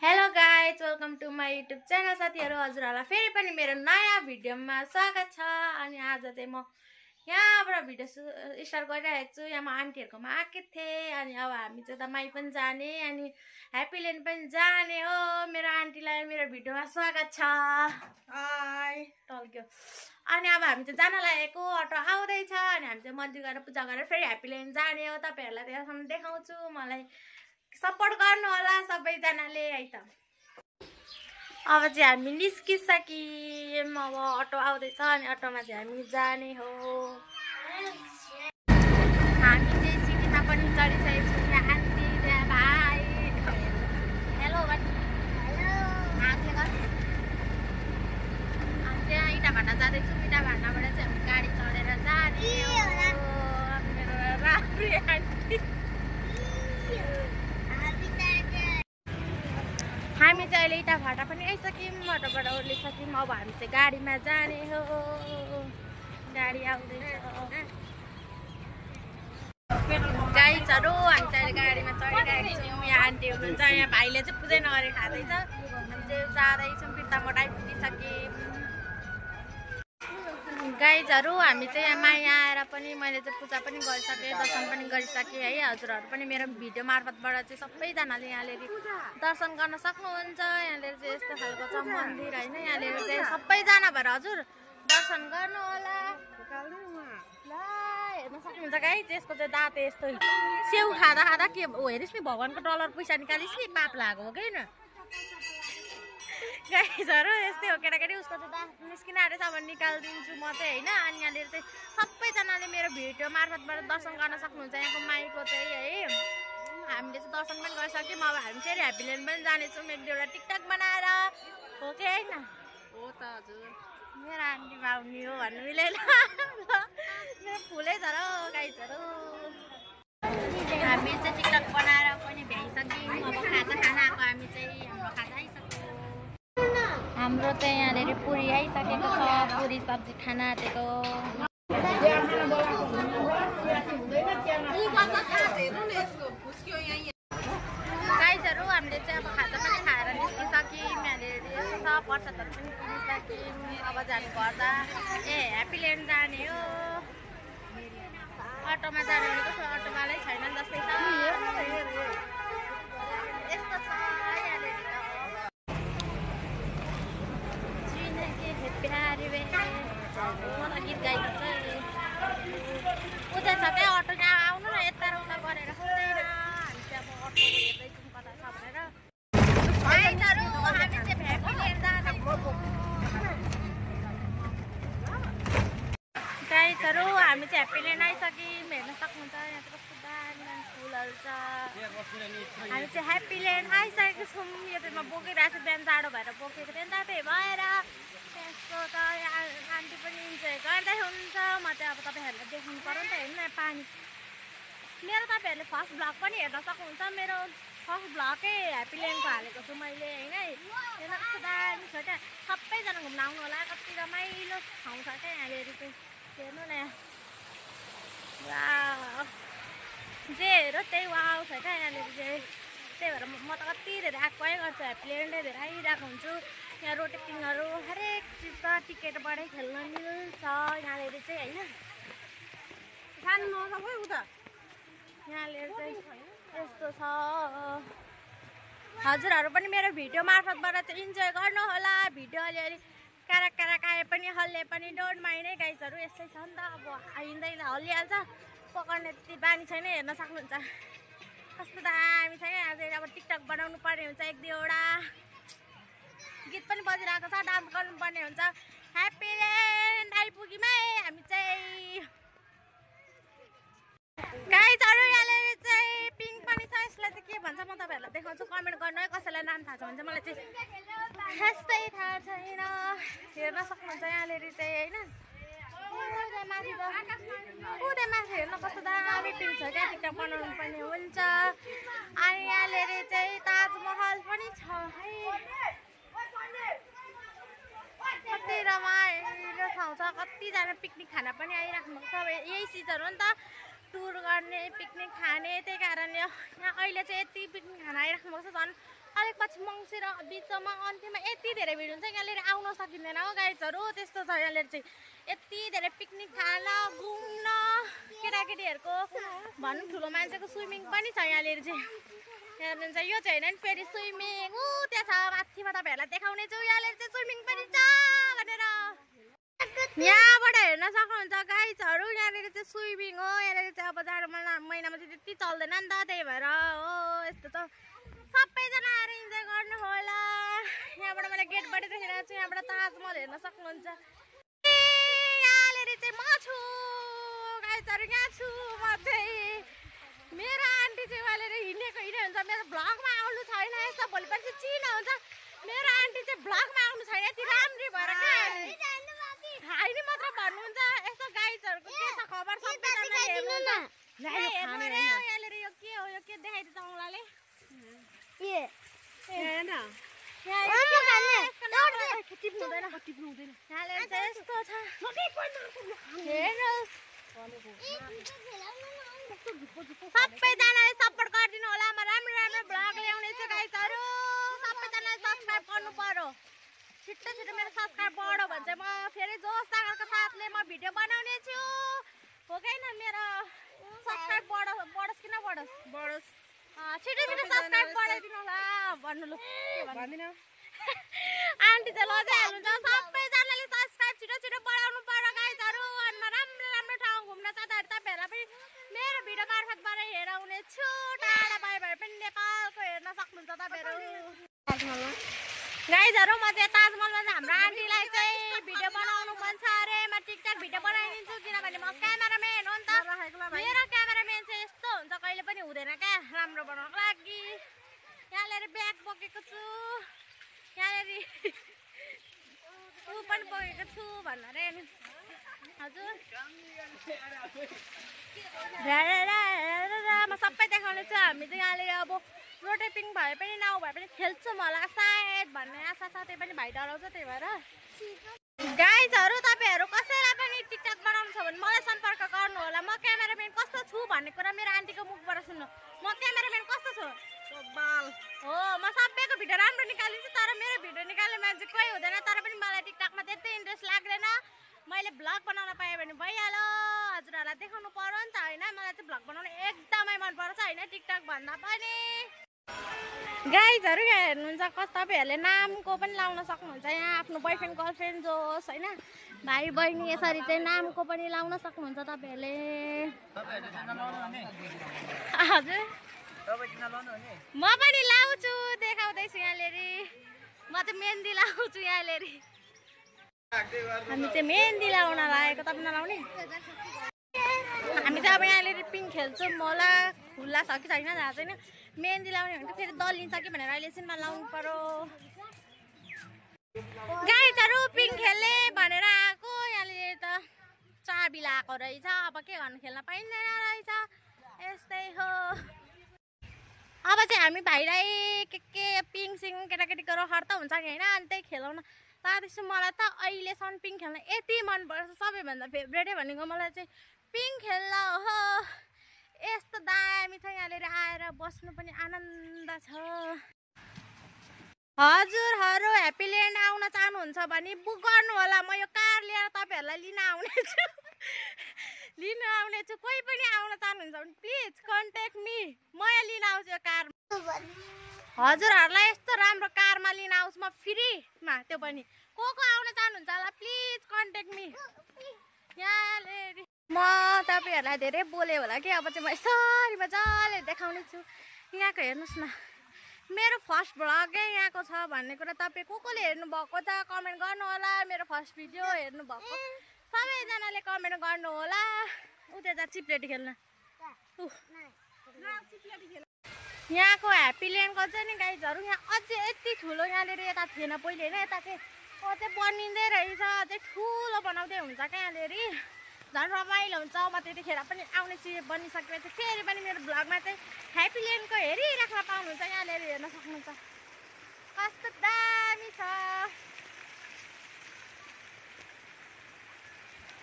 Hello guys, welcome to my YouTube channel. साथीहरू हजुरहरूलाई फेरि पनि मेरो नयाँ भिडियोमा स्वागत छ। अनि आज चाहिँ म यहाँबाट भिडियो स्टार्ट गरिरहेको छु। यहाँ म आन्टीहरूकोमा आएकै थिएँ। अनि अब हामी चाहिँ त माई पनि जाने अनि ह्याप्पी ल्यान्ड पनि जाने हो। मेरो आन्टीलाई मेरो भिडियोमा स्वागत छ। हाई टल्क्यो। अनि अब हामी चाहिँ जान लागेको, अटो आउँदैछ। अनि हामी चाहिँ मन्दिर गएर पूजा गरेर फेरि ह्याप्पी ल्यान्ड जाने हो। तपाईँहरूलाई त्यहाँसम्म देखाउँछु। मलाई सपोर्ट गर्नु होला सबैजनाले है त। अब चाहिँ हामी निस्किसक्यौँ। अब अटो आउँदैछ अनि अटोमा चाहिँ हामी जाने हो। हामी चाहिँ सिटीमा पनि चढिसकेको छौँ। यहाँ आन्टी, त्यहाँ भाइ। हेलो अनि त्यहाँ इटाभाटा जाँदैछौँ। इटाभाटाबाट चाहिँ हामी गाडी चढेर जाने हो। मेरो राम्रो आन्टी। हामी चाहिँ अहिले इटाभाटा पनि आइसक्यौँ, अटोबाट ओर्लिसक्यौँ। अब हामी चाहिँ गाडीमा जाने हो। गाडी आउँदैछ। गाइजहरू हामी चाहिँ अहिले गाडीमा चढिरहेको छौँ। यहाँ आन्टी हुनुहुन्छ, यहाँ भाइले चाहिँ पूजै नगरी खाँदैछ। हामी चाहिँ जाँदैछौँ, बिर्तामोड आइपुगिसक्यौँ। गाइजहरू हामी चाहिँ यहाँ माया आएर पनि मैले चाहिँ पूजा पनि गरिसकेँ, दर्शन पनि गरिसकेँ है। हजुरहरू पनि मेरो भिडियो मार्फतबाट चाहिँ सबैजनाले यहाँनिर दर्शन गर्न सक्नुहुन्छ। यहाँनिर चाहिँ यस्तो खालको छ मन्दिर होइन। यहाँनिर चाहिँ सबैजना भएर हजुर दर्शन गर्नु होला। ल हेर्न सक्नुहुन्छ गाइज, यसको चाहिँ दाँत यस्तो स्याउ खाँदा खाँदा के हो हेरिस् नि, भगवान्को डलर पैसा निकालिस् नि, पाप लागेको हो कि होइन गाइजहरू। यस्तै हो केटाकेटी, उसको चाहिँ दाँत निस्किन आँटेछ। अब निकालिदिन्छु म चाहिँ होइन। अनि यहाँनिर चाहिँ सबैजनाले मेरो भिडियो मार्फतबाट दर्शन गर्न सक्नुहुन्छ। यहाँको माईको चाहिँ है हामीले चाहिँ दर्शन पनि गरिसक्यौँ। अब हामी फेरि ह्याप्पी ल्यान्ड पनि जानेछौँ एक दुईवटा टिकटक बनाएर, हो कि होइन? हो त हजुर, मेरो आन्टी बाउनी हो भन्नु मिलेन। मेरो फुलै छ र गाइजहरू। हामी चाहिँ टिकटक बनाएर पनि भ्याइसक्यौँ। अब खाजा खान आएको हामी चाहिँ, हाम्रो खाजा आइसक्यो। हाम्रो चाहिँ यहाँनिर पुरी आइसकेको छ, पुरी सब्जी खान आँटेको। गाइजहरू हामीले चाहिँ अब खाजा पनि खाएर निस्किसक्यौँ। यहाँनिर यस्तो छ, प्रसादहरू पनि किनिसक्यौँ। अब चाहिँ हामी गर्दा ह्याप्पी ल्यान्ड जाने हो। अटोमा जाने भनेको छ, अटोवालै छैन जस्तै छ। यस्तो छ यहाँनिर प्यारी वे। म त गीत गाइदिन्छ पूजा छ क्या। अटो यहाँ आउनु न, यता र उता गरेर हुँदैन। हामी चाहिँ अब अटो हेर्दैछौँ कता छ भनेर। गाइजहरू हामी चाहिँ ह्याप्पी ल्यान्ड जाँदैछौँ। गाइजहरू हामी चाहिँ ह्याप्पी ल्यान्ड आइसक्यौँ। हेर्न सक्नुहुन्छ यहाँ चाहिँ कस्तो दामी दामी फुलहरू छ। हामी चाहिँ ह्याप्पी ल्यान्ड आइसकेको छौँ। यो चाहिँ म बोकिरहेको छु, बिहान जाडो भएर बोकेको थिएँ नि त, त्यही भएर त्यसको त आन्टी पनि इन्जोय गर्दै हुन्छ। म चाहिँ अब तपाईँहरूलाई देखाउनु पऱ्यो नि त, हेर्नु न पानी। मेरो तपाईँहरूले फर्स्ट भ्लग पनि हेर्न सक्नुहुन्छ। मेरो फर्स्ट भ्लगै ह्याप्पी ल्यान्डको हालेको छु मैले होइन। हेर्न कस्तो दामी छ क्या। सबैजना घुम्न आउनु होला, कति रमाइलो ठाउँ छ क्या यहाँनिर चाहिँ। हेर्नु न वाउ, जे हेऱ्यो त्यही वाउ छ क्या यहाँनिर चाहिँ। त्यही भएर म त कति धेरै आएकै गर्छु, ह्याप्पी ल्यान्डै धेरै आइरहेको हुन्छु। यहाँ रोटेटिङहरू हरेक चिज छ, टिकटबाटै खेल्न मिल्छ यहाँनिर चाहिँ होइन। यहाँनिर चाहिँ यस्तो छ। हजुरहरू पनि मेरो भिडियो मार्फतबाट चाहिँ इन्जोय गर्नु होला। भिडियो अलिअलि काराक काराक आए पनि हल्ले पनि डोन्ट माइन्ड है गाइजहरू। यस्तै छ नि त, अब हिँड्दै हल्लिहाल्छ, पकाउने त्यति बानी छैन। हेर्न सक्नुहुन्छ कस्तो दामी छ क्या। अझै अब टिकटक बनाउनु पर्ने हुन्छ, एक दुईवटा गीत पनि बजिरहेको छ, डान्स गर्नुपर्ने हुन्छ। ह्याप्पी ल्यान्ड आइपुग्यौँ है हामी चाहिँ। गाइजहरू यहाँनिर चाहिँ पिङ्क पनि छ। यसलाई चाहिँ के भन्छ म तपाईँहरूलाई देखाउँछु, कमेन्ट गर्नु है। कसैलाई नाम थाहा छ भने चाहिँ मलाई चाहिँ खासै थाहा छैन। हेर्न सक्नुहुन्छ यहाँनिर चाहिँ होइन। उता माथि हेर्न कस्तो दामी पिङ्क छ क्या, टिकटक बनाउनु पर्ने हुन्छ। अनि यहाँनिर चाहिँ ताजमहल पनि छ है। कति रमाइलो ठाउँ छ, कतिजना पिकनिक खान पनि आइराख्नु छ। यही चिजहरू नि त, टुर गर्ने, पिकनिक खाने। त्यही कारणले यहाँ अहिले चाहिँ यति पिकनिक खान आइराख्नु भएको छ। झन् अलिक पछि मङ्सिर बिचमा अन्त्यमा यति धेरै भिड हुन्छ यहाँनिर आउन सकिँदैन हो गाइजहरू त्यस्तो छ यहाँनिर चाहिँ यति धेरै पिकनिक खान घुम्न केटाकेटीहरूको भनौँ ठुलो मान्छेको स्विमिङ पनि छ यहाँनिर चाहिँ हेर्नुहुन्छ यो चाहिँ होइन नि फेरि स्विमिङ ऊ त्यहाँ छ माथिमा तपाईँहरूलाई देखाउने छु यहाँनिर चाहिँ स्विमिङ पनि छ भनेर यहाँबाट हेर्न सक्नुहुन्छ गाइजहरू यहाँनिर चाहिँ स्विमिङ हो यहाँनिर चाहिँ अब जाडो महिनामा चाहिँ त्यति चल्दैन नि त त्यही भएर हो यस्तो छ सबैजना आएर इन्जोय गर्नु होला यहाँबाट मैले गेटबाट देखिरहेको छु यहाँबाट ताजमहल हेर्न सक्नुहुन्छ यहाँनिर चाहिँ म छु गाइजहरू यहाँ छु म चाहिँ मेरो आन्टी चाहिँ उहाँले हिँडेको हुन्छ मेरो भ्लगमा आउनु छैन यस्तो भोलिपर्सि चिनाउँछ मेरो आन्टी चाहिँ भ्लगमा आउनु छैन यति राम्री भएर होइन मात्र भन्नुहुन्छ यसो गाइजहरूको के छ खबर सबैजनाले हेर्नुहुन्छ यहाँनिर यो के हो यो के देखाइदिन्छ औँलाले सबैजनाले सपोर्ट गरिदिनु होला म राम्रो राम्रो भ्लग ल्याउने छु गाइजहरू सबैजनाले सब्सक्राइब गर्नु पर्यो छिट्टो छिट्टो मेरो सब्सक्राइब बढो भने चाहिँ म फेरि जोस जागरको साथले म भिडियो बनाउने छु हो कि होइन मेरो सब्सक्राइब बढोस् कि नबढोस् बढोस् छिटो छिटो सब्सक्राइब बढाइदिनु होला भन्नु लु के भन्दिनँ आन्टी चाहिँ लजाइहाल्नुहुन्छ सबैजनाले सब्सक्राइब छिटो छिटो बढाउनु पर्यो गाइजहरू अनि म राम्रो राम्रो ठाउँ घुम्न चाहँदाखेरि तपाईँहरूलाई पनि मेरो भिडियो मार्फतबाट हेराउने छु टाढा भयो भने पनि नेपालको हेर्न सक्नुहुन्छ तपाईँहरू गाइजहरू म चाहिँ ताजमहलमा चाहिँ हाम्रो आन्टीलाई चाहिँ भिडियो बनाउनु मन छ अरे म टिकटक भिडियो बनाइदिन्छु किनभने म क्यामेराम्यान हो नि त मेरो क्यामेराम्यान चाहिँ यस्तो हुन्छ कहिले पनि हुँदैन क्या राम्रो बनाउनको लागि यहाँनिर ब्याग बोकेको छु यहाँनिर ऊ पनि बोकेको छु भन्नु अरे हजुर म सबै देखाउने छु हामी चाहिँ यहाँनिर अब रोटेपिङ भए पनि नभए पनि खेल्छौँ होला सायद भन्ने आशा छ त्यही पनि भाइ डराउँछ त्यही भएर गाइजहरू तपाईँहरू कसैलाई पनि टिकटक बनाउनु छ भने मलाई सम्पर्क गर्नु होला म क्यामेराम्यान कस्तो छु भन्ने कुरा मेरो आन्टीको मुखबाट सुन्नु म क्यामेराम्यान कस्तो छु हो म सबैको भिडियो राम्रो निकालिदिन्छु तर मेरो भिडियो निकाल्ने मान्छे कोही हुँदैन तर पनि मलाई टिकटकमा त्यति इन्ट्रेस्ट लाग्दैन मैले भ्लग बनाउन पाएँ भने भइहाल्यो हजुरहरूलाई देखाउनु पर्यो नि त होइन मलाई चाहिँ भ्लग बनाउनु एकदमै मनपर्छ होइन टिकटक भन्दा पनि गाइजहरू यहाँ हेर्नुहुन्छ कस्तो तपाईँहरूले नामको पनि लाउन सक्नुहुन्छ यहाँ आफ्नो बोयफ्रेन्ड गर्लफ्रेन्ड जो होस् होइन भाइ बहिनी यसरी चाहिँ नामको पनि लाउन सक्नुहुन्छ तपाईँहरूले हजुर म पनि लाउँछु देखाउँदैछु यहाँनिर म चाहिँ मेहन्दी लाउँछु यहाँनिर हामी चाहिँ मेहन्दी लाउन लागेको तपाईँ नलाउने हामी चाहिँ अब यहाँनिर पिङ खेल्छौँ होला खुल्ला छ कि छैन थाहा छैन मेहन्दी लाउने भने त फेरि दलिन्छ कि भनेर अहिले एकछिनमा लाउनु पर्यो गाइजहरू पिङ खेल्ने भनेर आएको यहाँनिर त चाबी लगाएको रहेछ अब के गर्नु खेल्न पाइँदैन रहेछ यस्तै हो अब चाहिँ हामी भाइलाई के पिङ सिङ केटाकेटीको रहर त हुन्छ कि होइन अनि त्यही खेलाउन तार्दैछु मलाई त अहिलेसम्म पिङ खेल्न यति मनपर्छ सबैभन्दा फेभरेटै भनेको मलाई चाहिँ पिङ खेल्न हो यस्तो दामी छ यहाँनिर आएर बस्नु पनि आनन्द छ हजुरहरू ह्याप्पील्यान्ड आउन चाहनुहुन्छ भने बुक गर्नु होला म यो कार लिएर तपाईँहरूलाई लिन आउनेछु कोही पनि आउन चाहनुहुन्छ भने प्लिज कन्ट्याक्ट मी म यहाँ लिन आउँछु यो कार हजुरहरूलाई यस्तो राम्रो कारमा लिन आउँछु म फ्रीमा त्यो पनि को आउन चाहनुहुन्छ होला प्लिज कन्ट्याक्ट मी यहाँनिर म तपाईँहरूलाई धेरै बोलेँ होला कि अब चाहिँ म यसरी मजाले देखाउने छु यहाँको हेर्नुहोस् न मेरो फर्स्ट भ्लगै यहाँको छ भन्ने कुरा तपाईँ कोले हेर्नुभएको छ कमेन्ट गर्नु होला मेरो फर्स्ट भिडियो हेर्नुभएको सबैजनाले कमेन्ट गर्नु होला उता चिप्लेटी खेल्न यहाँको ह्याप्पील्यान्डको चाहिँ नि गाइजहरू यहाँ अझै यति ठुलो यहाँनिर यता थिएन पहिले होइन यता चाहिँ अझै बनिँदै रहेछ अझै ठुलो बनाउँदै हुन्छ क्या यहाँनिर झन् रमाइलो हुन्छ म त्यतिखेर पनि आउने चिज बनिसकेपछि फेरि पनि मेरो भ्लगमा चाहिँ ह्याप्पील्यान्डको हेरिराख्न पाउनुहुन्छ यहाँनिर हेर्न सक्नुहुन्छ कस्तो दामी छ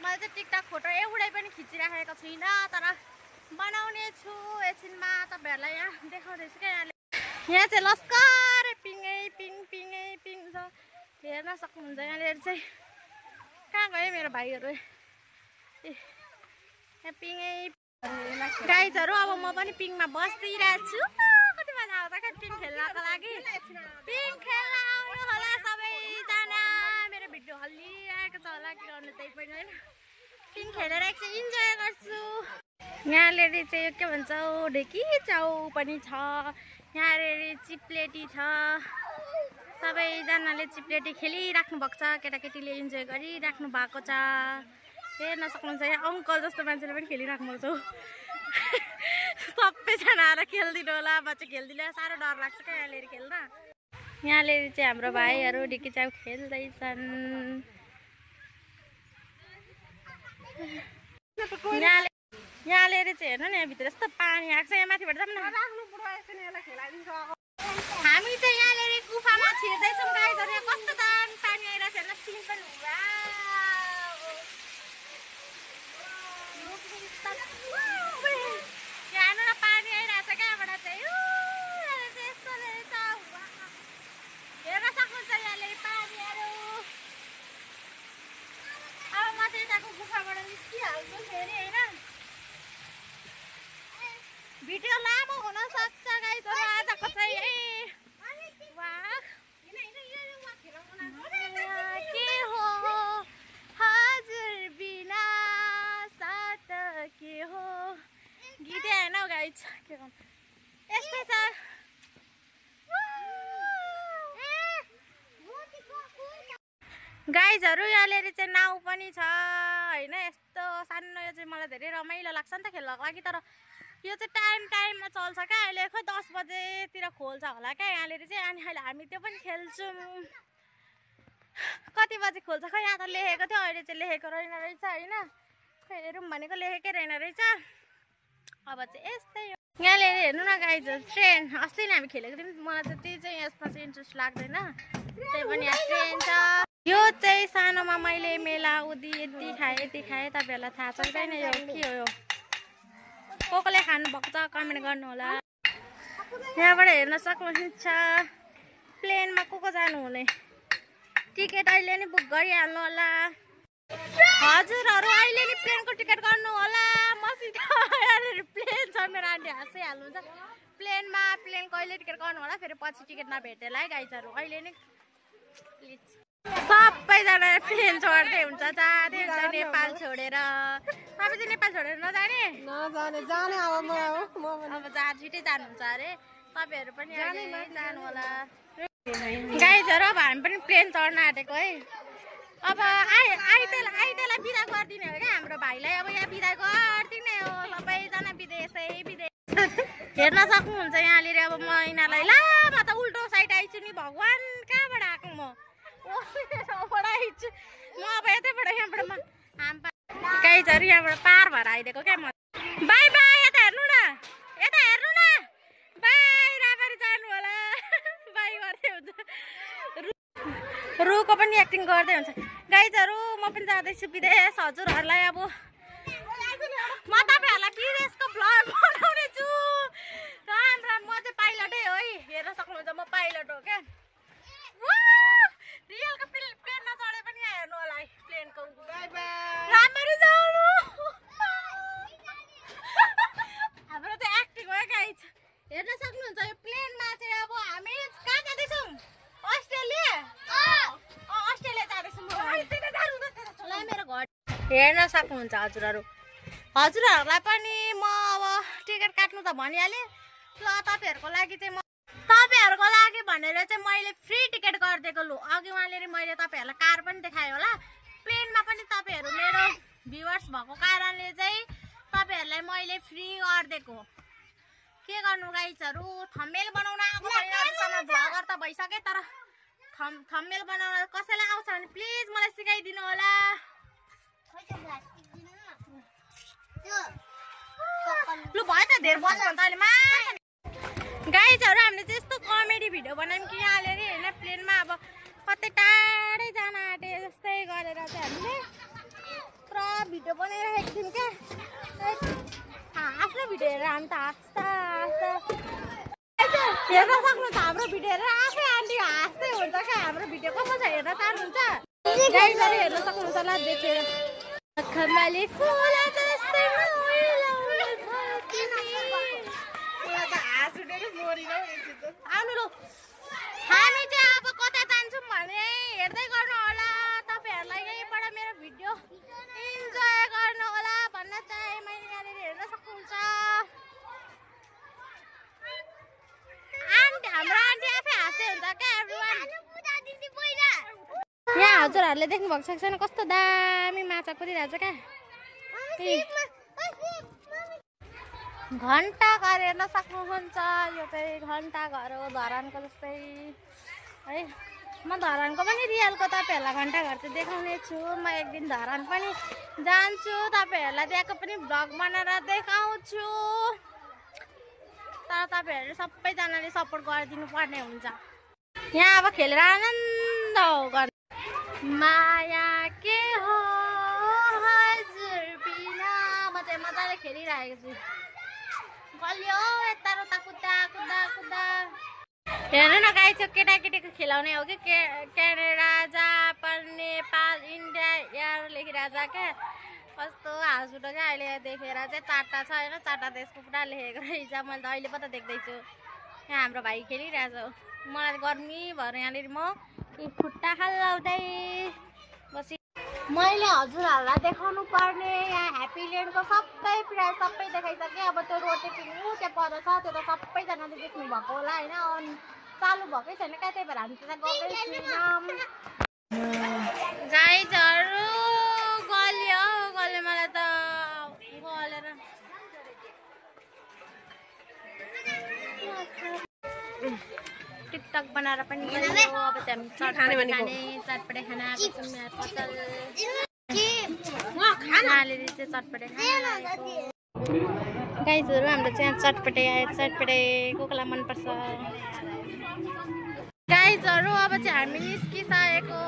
मैले चाहिँ टिकटक फोटो एउटै पनि खिचिराखेको छुइनँ तर बनाउने छु एकछिनमा तपाईँहरूलाई यहाँ देखाउँदैछु क्या यहाँ चाहिँ लस्करै हेर्न सक्नुहुन्छ यहाँनिर चाहिँ कहाँ गयो मेरो भाइहरू यहाँ पिङै गाइजहरू अब म पनि पिङमा बसिरहेको छु कति मजा आउँछ क्या पिङ खेल्नको लागि पिङ खेल्न आउनु होला सबैजना मेरो भिडियो हल्लिरहेको छ होला के गर्नु त्यही पनि होइन पिङ खेलेर एकछिन इन्जोय गर्छु यहाँनिर चाहिँ यो के भन्छ ढेकी चाउ पनि छ यहाँनिर चिप्लेटी छ सबैजनाले चिप्लेटी खेलिराख्नु भएको छ केटाकेटीले इन्जोय गरिराख्नु भएको छ हेर्न सक्नुहुन्छ यहाँ अङ्कल जस्तो मान्छेले पनि खेलिराख्नु भएको छ सबैजना आएर खेलिदिनु होला बच्चा खेलिदिनु साह्रो डर लाग्छ क्या यहाँनिर खेल्न यहाँनिर चाहिँ हाम्रो भाइहरू ढिकी चाउ खेल्दैछन् यहाँनिर चाहिँ हेर्नु न यहाँभित्र यस्तो पानी आएको छ यहाँ माथिबाट जाऊँ न हामी चाहिँ यहाँनिर गुफामा छिर्दैछौँ गाइजहरू यहाँ कस्तो दामी पानी आइरहेको छ हेर्न सिन पनि यहाँ न पानी आइरहेको छ कहाँबाट चाहिँ यस्तो रहेछ हेर्न सक्नुहुन्छ यहाँनिर पानीहरू अब म चाहिँ यताको गुफाबाट निस्किहाल्छु फेरि होइन भिडियो लामो हुन सक्छ गाइजहरू आजको चाहिँ के हो हजुर बिना साथ के हो गीतै आएन हौ गाइज के गर्नु यस्तै छ गाइजहरू यहाँनिर चाहिँ नाउ पनि छ होइन यस्तो सानो यो चाहिँ मलाई धेरै रमाइलो लाग्छ नि त खेल्नको लागि तर यो चाहिँ टाइममा चल्छ क्या अहिले खोइ 10 बजेतिर खोल्छ होला क्या यहाँनिर चाहिँ अनि अहिले हामी त्यो पनि खेल्छौँ कति बजे खोल्छ खै यहाँ त लेखेको थियो अहिले चाहिँ लेखेको रहेन रहेछ होइन खै हेरौँ भनेको लेखेकै रहेन रहेछ अब चाहिँ यस्तै हो यहाँनिर हेर्नु न गाइजहरू ट्रेन अस्ति नै हामी खेलेको थियौँ मलाई चाहिँ त्यही चाहिँ यसमा चाहिँ इन्ट्रेस्ट लाग्दैन त्यही पनि यहाँ ट्रेन छ यो चाहिँ सानोमा मैले मेला उदी यति खाएँ तपाईँहरूलाई थाहा छैन यो के हो यो कसले खानुभएको छ कमेन्ट गर्नु होला यहाँबाट हेर्न सक्नुहुन्छ प्लेनमा को जानुहुने टिकट अहिले नै बुक गरिहाल्नु होला हजुरहरू अहिले नै प्लेनको टिकट गर्नु होला मसित प्लेन छ मेरो आन्टी हाँसिहाल्नुहुन्छ प्लेन कहिले टिकट गर्नु होला फेरि पछि टिकट नभेटेला है गाइजहरू अहिले नै प्लिज सबैजना प्लेन छोड्दै हुन्छ जाँदै हुन्छ नेपाल छोडेर तपाईँ चाहिँ नेपाल छोडेर नजाने अब छिटै जानुहुन्छ अरे तपाईँहरू पनि जानु होला गाइजहरू अब हामी पनि प्लेन चढ्न आँटेको है अब आइतेलाई बिदा गरिदिने हो क्या हाम्रो भाइलाई अब यहाँ बिदा गरिदिने हो सबैजना विदेशै हेर्न सक्नुहुन्छ यहाँनिर अब म यिनीहरूलाई ला म त उल्टो साइड आइछु नि भगवान् कहाँबाट आएको म आइछु म अब यतैबाट यहाँबाट म गाइजहरू यहाँबाट पार भएर आइदिएको क्या म बाई बाई यता हेर्नु न बाई राम्ररी जानु होला बाई गर्दै हुन्छ रुको पनि एक्टिङ गर्दै हुन्छ गाइजहरू म पनि जाँदैछु विदेश हजुरहरूलाई अब म तपाईँहरूलाई विदेशको भ्लग बनाउने छु राम म चाहिँ पाइलटै हो है हेर्न सक्नुहुन्छ म पाइलट हो क्या रियलको प्लेनमा चढे पनि हेर्नु होला है प्लेनको राम्ररी जानु हाम्रो चाहिँ एक्टिङ हो गाइज हेर्न सक्नुहुन्छ यो प्लेनमा चाहिँ अब हामी कहाँ जाँदैछौँ अस्ट्रेलिया जाँदैछौँ मेरो घर हेर्न सक्नुहुन्छ हजुरहरूलाई पनि म अब टिकट काट्नु त भनिहालेँ ल तपाईँहरूको लागि चाहिँ तपाईँहरूको लागि भनेर चाहिँ मैले फ्री टिकट गरिदिएको लु अघि उहाँले मैले तपाईँहरूलाई कार पनि देखाएँ होला प्लेनमा पनि तपाईँहरू मेरो भ्युवर्स भएको कारणले चाहिँ तपाईँहरूलाई मैले फ्री गरिदिएको के गर्नु गाइजहरू थम्बनेल बनाउन आएको छैन अहिलेसम्म भ्लगर त भइसक्यो तर थम्बनेल बनाउन कसैलाई आउँछ भने प्लिज मलाई सिकाइदिनु होला लु भयो त धेरै बस्नु भने त अहिले मा गाइजहरू हामीले चाहिँ यस्तो कमेडी भिडियो बनायौँ कि यहाँले होइन प्लेनमा अब कतै टाढै जान आँटे जस्तै गरेर चाहिँ हामीले पुरा भिडियो बनाइरहेको थियौँ क्या आफ्नो भिडियो हेरेर हामी त हाँस्दा हेर्न सक्नुहुन्छ हाम्रो भिडियो हेरेर आफै आन्टी हाँस्दै हुन्छ क्या हाम्रो भिडियो कस्तो छ हेर्न चाहनुहुन्छ गाइजहरु हेर्न सक्नुहुन्छ होला देखेर खमाले फुल जस्तै आउनु लु हामी चाहिँ अब कता जान्छौँ भने हेर्दै गर्नु होला तपाईहरुलाई यहीबाट मेरो भिडियो इन्जोय गर्नु होला भन्न चाहे मैले यहाँनिर हेर्न सक्नुहुन्छ हाम्रो आन्टी आफै हाँस्दै हुन्छ क्या एभ्रिवान यहाँ हजुरहरूले देख्नु भएको छ छैन कस्तो दामी माछा कुदिरहेछ क्या घण्टा घर हेर्न सक्नुहुन्छ यो चाहिँ घण्टा घर हो धरानको जस्तै है म धरानको पनि रियलको तपाईहरुलाई घण्टा घर चाहिँ देखाउने छु म एक दिन धरान पनि जान्छु तपाईहरुलाई त्यहाँको पनि भ्लग बनाएर देखाउँछु तर तपाईहरुले सबैजनाले सपोर्ट गरिदिनु पर्ने हुन्छ यहाँ अब खेलेर आनन्द गर्नु माया के हो हजुर बिना म चाहिँ मजाले खेलिरहेको छु बलियो यता उता कुद्दा कुद्दा कुद्दा हेर्नु न गाई छ केटाकेटीको खेलाउने हो कि क्यानाडा जापान नेपाल इन्डिया यहाँ लेखिरहेछ क्या कस्तो हाँस उठो क्या अहिले देखेर चाहिँ 4टा छ होइन 4टा देशको पुरा लेखेको रहेछ मैले त अहिले पो त देख्दैछु यहाँ हाम्रो भाइ खेलिरहेछ मलाई गर्मी भएर यहाँनिर म खुट्टा हल्लाउँदै बसी मैले हजुरहरूलाई देखाउनु पर्ने यहाँ ह्याप्पी ल्यान्डको सबै प्राय सबै देखाइसकेँ अब त्यो रोटेपिङ त्यहाँ पर छ त्यो त सबैजनाले देख्नु भएको होला होइन अनि चालु भएकै छैन क्या त्यही भएर हामी त्यता गएकै छैनौँ गाइजहरु गल्यो गल्यो मलाई त गलेर टिकटक बनाएर पनि गयो अब चाहिँ हामी चटपटे खाना आएको छौँ यहाँ पसल खानाले चाहिँ चटपटे खाना गाइजहरु हाम्रो चाहिँ यहाँ चटपटे आयो चटपटे कोकोलाई मनपर्छ गाइजहरु अब चाहिँ हामी निस्किसकेको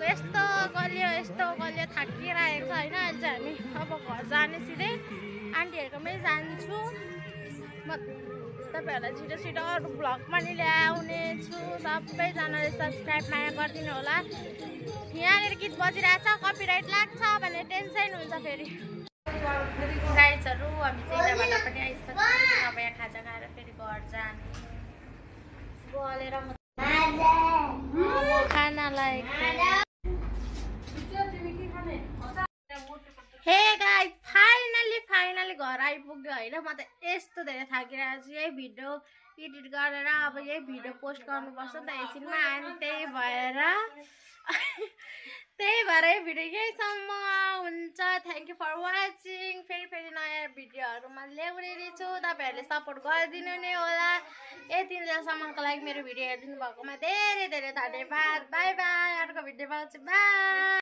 यस्तो गल्यो थाकिरहेको छ होइन अहिले चाहिँ हामी अब घर जाने सिधै आन्टीहरूकोमै जान्छु म तपाईहरुलाई छिटो छिटो अरू भ्लग पनि ल्याउने छु सबैजनाले सब्सक्राइब माया गरिदिनु होला यहाँनिर गीत बजिरहेछ कपिराइट लाग्छ भने टेन्सन हुन्छ फेरि गाइजहरु हामी चाहिँ यताबाट पनि आइसक्यौँ अब यहाँ खाजा खाएर फेरि घर जाने गलेर म खानालाई हे गाइज फाइनली घर आइपुग्यो होइन म त यस्तो धेरै थाकिरहेको छु यही भिडियो एडिट गरेर अब यही भिडियो पोस्ट गर्नुपर्छ नि त एकछिनमा अनि त्यही भएर यही भिडियो यहीसम्म हुन्छ थ्याङ्क यू फर वाचिङ फेरि नयाँ भिडियोहरूमा ल्याउने छु तपाईहरुले सपोर्ट गरिदिनु नै होला यति बेलासम्मको लागि मेरो भिडियो हेरिदिनु भएकोमा धेरै धेरै धन्यवाद बाई बाई अर्को भिडियोमा आउँछु बाई